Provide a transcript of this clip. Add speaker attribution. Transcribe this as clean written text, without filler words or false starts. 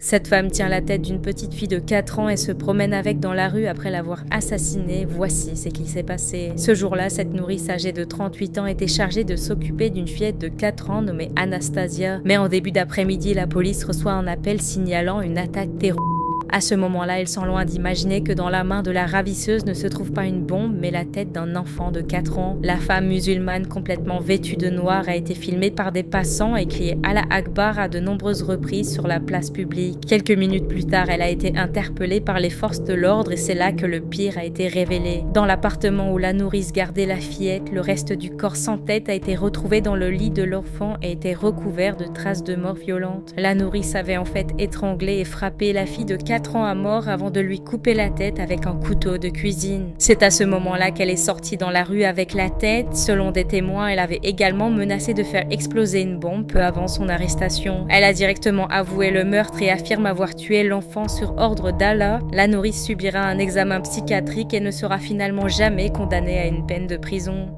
Speaker 1: Cette femme tient la tête d'une petite fille de 4 ans et se promène avec dans la rue après l'avoir assassinée. Voici ce qui s'est passé. Ce jour-là, cette nourrice âgée de 38 ans était chargée de s'occuper d'une fillette de 4 ans nommée Anastasia. Mais en début d'après-midi, la police reçoit un appel signalant une attaque terroriste. À ce moment-là, ils sont loin d'imaginer que dans la main de la ravisseuse ne se trouve pas une bombe, mais la tête d'un enfant de 4 ans. La femme musulmane complètement vêtue de noir a été filmée par des passants et criée Allah Akbar à de nombreuses reprises sur la place publique. Quelques minutes plus tard, elle a été interpellée par les forces de l'ordre et c'est là que le pire a été révélé. Dans l'appartement où la nourrice gardait la fillette, le reste du corps sans tête a été retrouvé dans le lit de l'enfant et était recouvert de traces de mort violente. La nourrice avait en fait étranglé et frappé la fille de 4 ans à mort avant de lui couper la tête avec un couteau de cuisine. C'est à ce moment-là qu'elle est sortie dans la rue avec la tête. Selon des témoins, elle avait également menacé de faire exploser une bombe peu avant son arrestation. Elle a directement avoué le meurtre et affirme avoir tué l'enfant sur ordre d'Allah. La nourrice subira un examen psychiatrique et ne sera finalement jamais condamnée à une peine de prison.